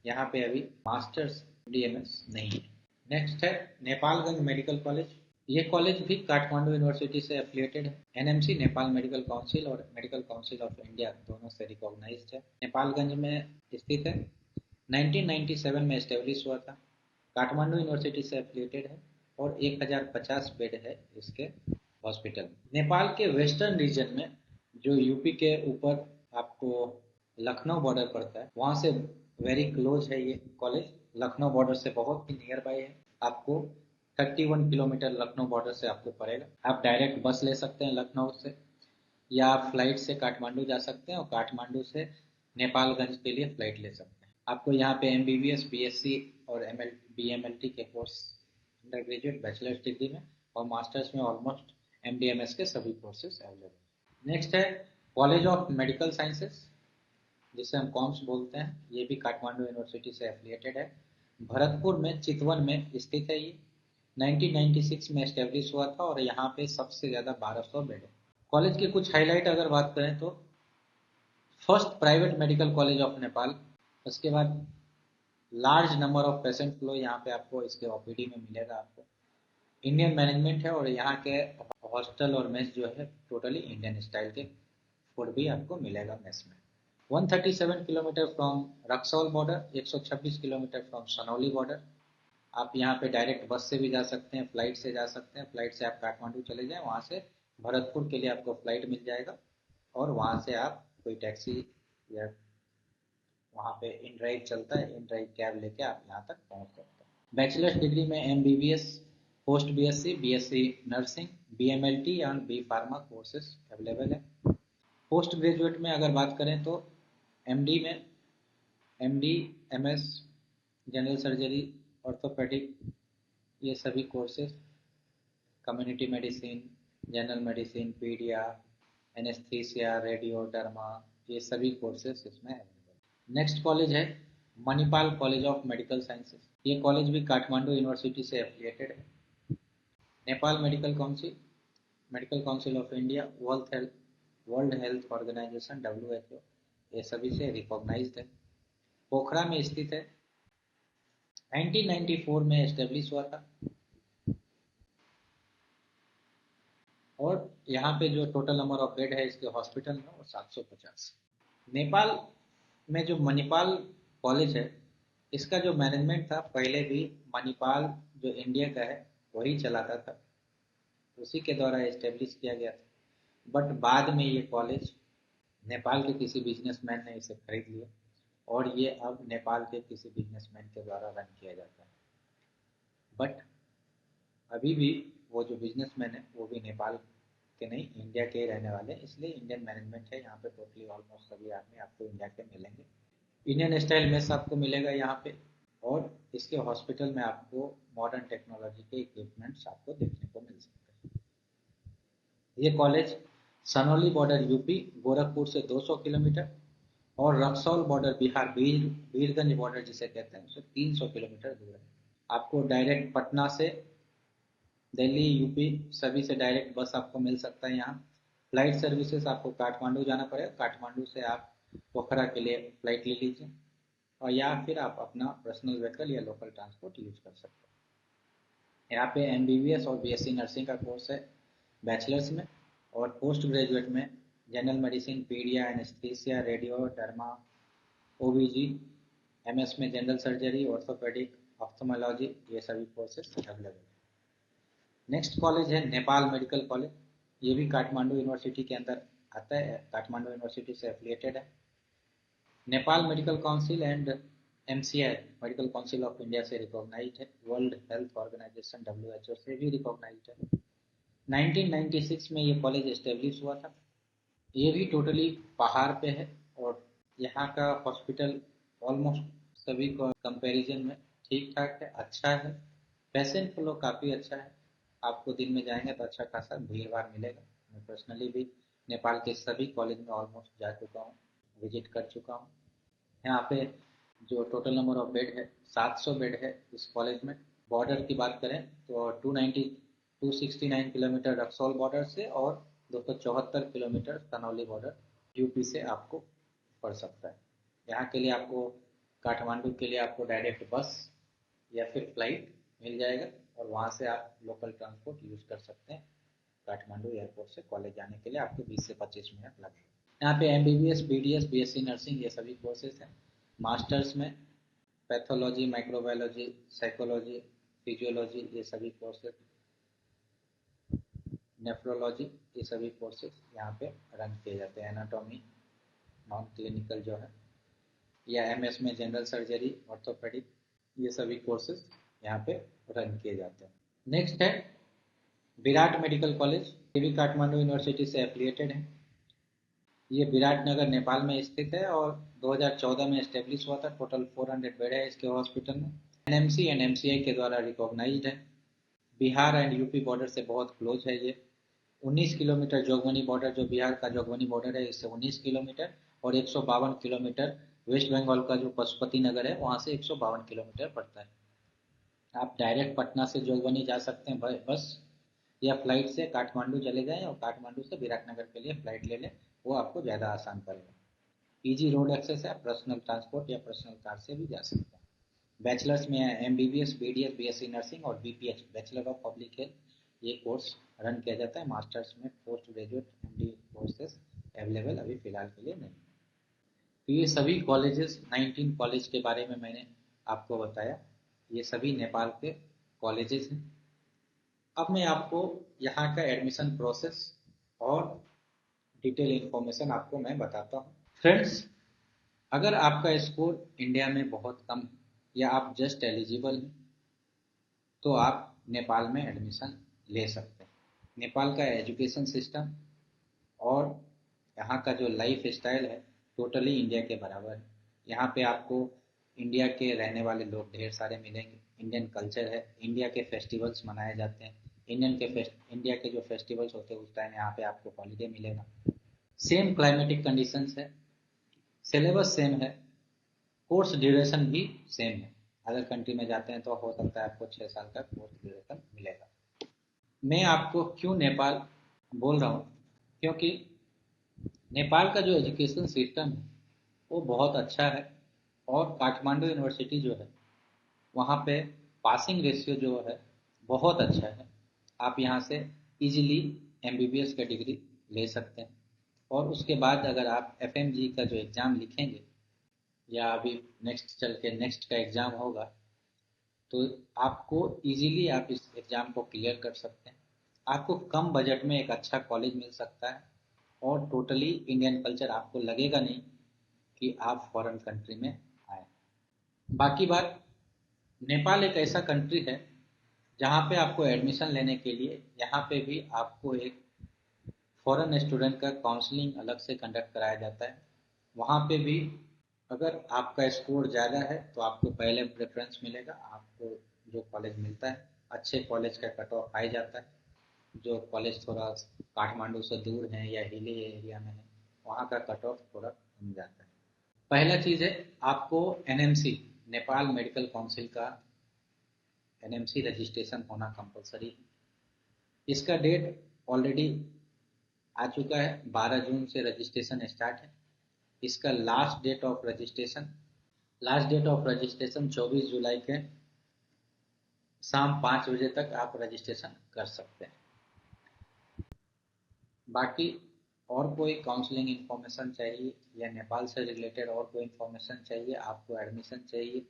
यहाँ पे अभी मास्टर्स डीएमएस नहीं है। नेक्स्ट है नेपालगंज मेडिकल कॉलेज। ये कॉलेज भी काठमांडू यूनिवर्सिटी से एफिलिएटेड है। एनएमसी नेपाल मेडिकल काउंसिल और मेडिकल काउंसिल ऑफ इंडिया दोनों से रिकॉग्नाइज्ड है। नेपालगंज में स्थित है। 1997 में एस्टेब्लिश हुआ था। काठमांडू यूनिवर्सिटी से एफिलिएटेड है और 1050 बेड है इसके हॉस्पिटल। नेपाल के वेस्टर्न रीजन में जो यूपी के ऊपर आपको लखनऊ बॉर्डर पड़ता है वहाँ से वेरी क्लोज है ये कॉलेज। लखनऊ बॉर्डर से बहुत ही नियर बाय है। आपको 31 किलोमीटर लखनऊ बॉर्डर से आपको पड़ेगा। आप डायरेक्ट बस ले सकते हैं लखनऊ से या आप फ्लाइट से काठमांडू जा सकते हैं और काठमांडू से नेपालगंज के लिए फ्लाइट ले सकते हैं। आपको यहाँ पे एमबीबीएस, बीएससी और बीएमएलटी के course under graduate bachelors degree में और मास्टर्स में ऑलमोस्ट एमडीएमएस के सभी कोर्सेज अवेलेबल। नेक्स्ट है कॉलेज ऑफ मेडिकल साइंसेज जिसे हम कॉम्स बोलते हैं। ये भी काठमांडू यूनिवर्सिटी से एफिलिएटेड है। भरतपुर में चितवन में स्थित है। ये 1996 में एस्टेब्लिश हुआ था और यहाँ पे सबसे ज़्यादा 1200 बेड है। कॉलेज के कुछ हाईलाइट अगर बात करें तो first private medical college of Nepal, उसके बाद large number of patient flow यहाँ पे आपको इसके ओपीडी में मिलेगा। आपको इंडियन मैनेजमेंट है और यहाँ के हॉस्टल और मेस जो है टोटली इंडियन स्टाइल के फूड भी आपको मिलेगा मेस में। 137 kilometre from Raxaul border, 126 kilometre from Sonauli border. आप यहाँ पे डायरेक्ट बस से भी जा सकते हैं, फ्लाइट से जा सकते हैं। फ्लाइट से आप काठमांडू चले जाएं, वहाँ से भरतपुर के लिए आपको फ्लाइट मिल जाएगा और वहाँ से आप कोई टैक्सी या वहाँ पे इन ड्राइव चलता है, इन ड्राइव कैब लेके आप यहाँ तक पहुँच सकते हैं। बैचलर्स डिग्री में MBBS, post BSc, BSc nursing, BMLT and B pharma courses available है। पोस्ट ग्रेजुएट में अगर बात करें तो एमडी में MD, MS, general surgery, orthopaedic, ये सभी courses, community medicine, general medicine, पीडिया, anaesthesia, radio, derma, ये सभी कोर्सेज इसमें अवेलेबल। नेक्स्ट कॉलेज है Manipal college of medical sciences. ये कॉलेज भी काठमांडू यूनिवर्सिटी से एफिलिएटेड है। Nepal medical council of India, world health world health organization WHO ये सभी से रिकॉग्नाइज्ड है। पोखरा में स्थित है। 1994 में एस्टेब्लिश हुआ था। और यहाँ पे जो टोटल नंबर ऑफ बेड है इसके हॉस्पिटल में वो 750। नेपाल में जो मणिपाल कॉलेज है इसका जो मैनेजमेंट था पहले भी मणिपाल जो इंडिया का है वही चलाता था, उसी के द्वारा एस्टेब्लिश किया गया था। बट बाद में ये कॉलेज नेपाल के किसी बिजनेसमैन ने इसे खरीद लिया और ये अब नेपाल के किसी बिजनेसमैन के द्वारा रन किया जाता है। बट अभी भी वो जो बिजनेसमैन है वो भी नेपाल के नहीं, इंडिया के ही रहने वाले हैं, इसलिए इंडियन मैनेजमेंट है यहाँ पे। टोटली ऑलमोस्ट सभी आदमी आपको इंडिया के मिलेंगे। इंडियन स्टाइल मेस आपको मिलेगा यहाँ पे। और इसके हॉस्पिटल में आपको मॉडर्न टेक्नोलॉजी के इक्विपमेंट्स आपको देखने को मिल सकते हैं। ये college Sunauli border UP Gorakhpur से 200 किलोमीटर और रक्सौल बॉर्डर बिहार वीरगंज बॉर्डर जिसे कहते हैं उससे 300 किलोमीटर दूर है। आपको डायरेक्ट पटना से दिल्ली यूपी सभी से डायरेक्ट बस आपको मिल सकता है। यहाँ फ्लाइट सर्विसेज आपको काठमांडू जाना पड़ेगा, काठमांडू से आप पोखरा के लिए फ्लाइट ले लीजिए और या फिर आप अपना पर्सनल व्हीकल या लोकल ट्रांसपोर्ट यूज कर सकते हैं। यहाँ पे MBBS और BSc नर्सिंग का कोर्स है बैचलर्स में, और पोस्ट ग्रेजुएट में general medicine, पीडिया, anaesthesia, radio, derma, OBG, MS में जनरल सर्जरी, ऑर्थोपेडिक, ऑप्थोमोलॉजी ये सभी कोर्सेज अवेलेबल है। नेक्स्ट कॉलेज है नेपाल मेडिकल कॉलेज। ये भी काठमांडू यूनिवर्सिटी के अंदर आता है, काठमांडू यूनिवर्सिटी से एफिलिएटेड है। Nepal medical council and MCI medical council of India से रिकॉग्नाइज्ड है। वर्ल्ड हेल्थ ऑर्गेनाइजेशन WHO से भी रिकॉग्नाइज्ड है। 1996 में ये कॉलेज एस्टेब्लिश हुआ था। ये भी टोटली पहाड़ पे है और यहाँ का हॉस्पिटल ऑलमोस्ट सभी को कंपैरिजन में ठीक ठाक है, अच्छा है। पेशेंट फ्लो काफ़ी अच्छा है। आपको दिन में जाएंगे तो अच्छा खासा भीड़ भाड़ मिलेगा। मैं पर्सनली भी नेपाल के सभी कॉलेज में ऑलमोस्ट जा चुका हूँ, विजिट कर चुका हूँ। यहाँ पे जो टोटल नंबर ऑफ बेड है 700 बेड है इस कॉलेज में। बॉर्डर की बात करें तो 269 किलोमीटर रक्सौल बॉर्डर से और 274 किलोमीटर सनौली बॉर्डर यूपी से आपको पड़ सकता है। यहाँ के लिए आपको काठमांडू के लिए आपको डायरेक्ट बस या फिर फ्लाइट मिल जाएगा और वहाँ से आप लोकल ट्रांसपोर्ट यूज कर सकते हैं। काठमांडू एयरपोर्ट से कॉलेज जाने के लिए आपको 20 से 25 मिनट लगेगा। यहाँ पे MBBS, BDS, BSc नर्सिंग ये सभी कोर्सेज हैं। मास्टर्स में पैथोलॉजी, माइक्रोबायोलॉजी, साइकोलॉजी, फिजियोलॉजी ये सभी कोर्सेज, नेफ्रोलॉजी ये सभी कोर्सेज यहाँ पे रन किए जाते हैं। एनाटॉमी नॉन क्लिनिकल जो है, या MS में जनरल सर्जरी, ऑर्थोपेडिक ये सभी कोर्सेज यहाँ पे रन किए जाते हैं। नेक्स्ट है विराट मेडिकल कॉलेज। ये भी काठमांडू यूनिवर्सिटी से एफिलिएटेड है। ये विराटनगर नेपाल में स्थित है और 2014 में एस्टेब्लिश हुआ था। टोटल 400 बेड है इसके हॉस्पिटल में। NMC एंड MCI के द्वारा रिकॉग्नाइज्ड है। बिहार एंड यूपी बॉर्डर से बहुत क्लोज है ये। 19 किलोमीटर जोगबनी बॉर्डर, जो बिहार का जोगबनी बॉर्डर है इससे 19 किलोमीटर, और 152 किलोमीटर वेस्ट बंगाल का जो पशुपति नगर है वहाँ से 152 किलोमीटर पड़ता है। आप डायरेक्ट पटना से जोगबनी जा सकते हैं बस, या फ्लाइट से काठमांडू चले जाएं और काठमांडू से विराटनगर के लिए फ्लाइट ले लें, वो आपको ज़्यादा आसान पड़ेगा। ईजी रोड एक्सेस है, पर्सनल ट्रांसपोर्ट या पर्सनल कार से भी जा सकते हैं। बैचलर्स में MBBS, BDS, BSc नर्सिंग और BPH bachelor of public health ये कोर्स रन किया जाता है। मास्टर्स में post graduate MD courses available अभी फ़िलहाल के लिए नहीं। तो ये सभी कॉलेजेस 19 कॉलेज के बारे में मैंने आपको बताया। ये सभी नेपाल के कॉलेजेस हैं। अब मैं आपको यहाँ का एडमिशन प्रोसेस और डिटेल इन्फॉर्मेशन आपको मैं बताता हूँ। फ्रेंड्स, अगर आपका स्कोर इंडिया में बहुत कम है या आप जस्ट एलिजिबल हैं तो आप नेपाल में एडमिशन ले सकते हैं। नेपाल का एजुकेशन सिस्टम और यहाँ का जो लाइफ स्टाइल है टोटली इंडिया के बराबर है। यहाँ पे आपको इंडिया के रहने वाले लोग ढेर सारे मिलेंगे। इंडियन कल्चर है, इंडिया के फेस्टिवल्स मनाए जाते हैं। इंडिया के जो फेस्टिवल्स होते हैं उस टाइम यहाँ पे आपको हॉलीडे मिलेगा। सेम क्लाइमेटिक कंडीशंस है, सिलेबस सेम है, कोर्स ड्यूरेशन भी सेम है। अदर कंट्री में जाते हैं तो हो सकता है आपको 6 साल का कोर्स ड्यूरेशन मिलेगा। मैं आपको क्यों नेपाल बोल रहा हूँ, क्योंकि नेपाल का जो एजुकेशन सिस्टम है वो बहुत अच्छा है। और काठमांडू यूनिवर्सिटी जो है वहाँ पे पासिंग रेशियो जो है बहुत अच्छा है। आप यहाँ से इजीली एमबीबीएस का डिग्री ले सकते हैं। और उसके बाद अगर आप एफएमजी का जो एग्ज़ाम लिखेंगे या अभी नेक्स्ट चल के नेक्स्ट का एग्ज़ाम होगा तो आपको इजीली आप इस एग्ज़ाम को क्लियर कर सकते हैं। आपको कम बजट में एक अच्छा कॉलेज मिल सकता है और टोटली इंडियन कल्चर आपको लगेगा नहीं कि आप फॉरेन कंट्री में आए। बाकी बात, नेपाल एक ऐसा कंट्री है जहाँ पे आपको एडमिशन लेने के लिए यहाँ पे भी आपको एक फॉरेन स्टूडेंट का काउंसलिंग अलग से कंडक्ट कराया जाता है। वहाँ पे भी अगर आपका स्कोर ज़्यादा है तो आपको पहले प्रेफरेंस मिलेगा। आपको जो कॉलेज मिलता है अच्छे कॉलेज का कट ऑफ हाई जाता है। जो कॉलेज थोड़ा काठमांडू से दूर है या हिली एरिया में है वहाँ का कट ऑफ थोड़ा कम जाता है। पहला चीज़ है आपको एनएमसी नेपाल मेडिकल काउंसिल का एनएमसी रजिस्ट्रेशन होना कंपलसरी है। इसका डेट ऑलरेडी आ चुका है, 12 जून से रजिस्ट्रेशन स्टार्ट है। इसका लास्ट डेट ऑफ रजिस्ट्रेशन 24 जुलाई के शाम 5 बजे तक आप रजिस्ट्रेशन कर सकते हैं। बाकी और कोई काउंसलिंग इन्फॉर्मेशन चाहिए या नेपाल से रिलेटेड और कोई इन्फॉर्मेशन चाहिए, आपको एडमिशन चाहिए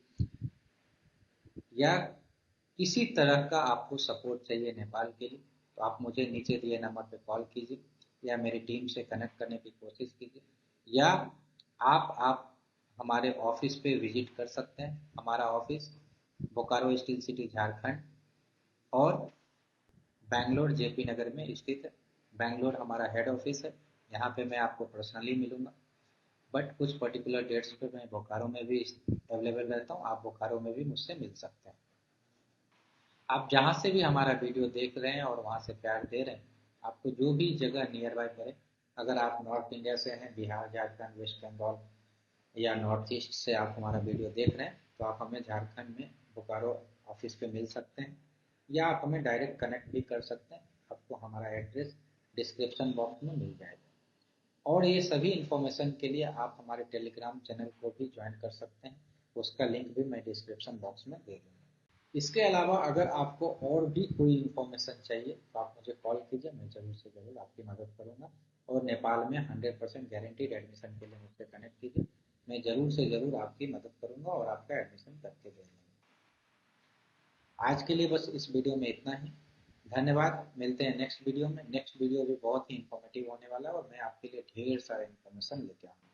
या किसी तरह का आपको सपोर्ट चाहिए नेपाल के लिए तो आप मुझे नीचे दिए नंबर पे कॉल कीजिए या मेरी टीम से कनेक्ट करने की कोशिश कीजिए या आप हमारे ऑफिस पे विजिट कर सकते हैं। हमारा office Bokaro steel city Jharkhand और बैंगलोर जेपी नगर में स्थित है। बैंगलोर हमारा हेड ऑफिस है। यहाँ पे मैं आपको पर्सनली मिलूंगा, बट कुछ पर्टिकुलर डेट्स पे मैं बोकारो में भी अवेलेबल रहता हूँ। आप बोकारो में भी मुझसे मिल सकते हैं। आप जहाँ से भी हमारा वीडियो देख रहे हैं और वहाँ से प्यार दे रहे हैं, आपको जो भी जगह नियर बाय पड़े, अगर आप नॉर्थ इंडिया से हैं, बिहार, झारखंड, वेस्ट बंगाल या नॉर्थ ईस्ट से आप हमारा वीडियो देख रहे हैं तो आप हमें झारखंड में बोकारो ऑफिस पे मिल सकते हैं या आप हमें डायरेक्ट कनेक्ट भी कर सकते हैं। आपको हमारा एड्रेस डिस्क्रिप्शन बॉक्स में मिल जाएगा। और ये सभी इन्फॉर्मेशन के लिए आप हमारे टेलीग्राम चैनल को भी ज्वाइन कर सकते हैं। उसका लिंक भी मैं डिस्क्रिप्शन बॉक्स में दे दूँगा। इसके अलावा अगर आपको और भी कोई इन्फॉर्मेशन चाहिए तो आप मुझे कॉल कीजिए, मैं ज़रूर से ज़रूर आपकी मदद करूँगा। और नेपाल में 100% गारंटीड एडमिशन के लिए मुझसे कनेक्ट कीजिए, मैं ज़रूर से ज़रूर आपकी मदद करूँगा और आपका एडमिशन करके दे दूँगा। आज के लिए बस इस वीडियो में इतना ही। धन्यवाद। मिलते हैं नेक्स्ट वीडियो में। नेक्स्ट वीडियो भी बहुत ही इंफॉर्मेटिव होने वाला है और मैं आपके लिए ढेर सारा इन्फॉर्मेशन लेके आऊँगा।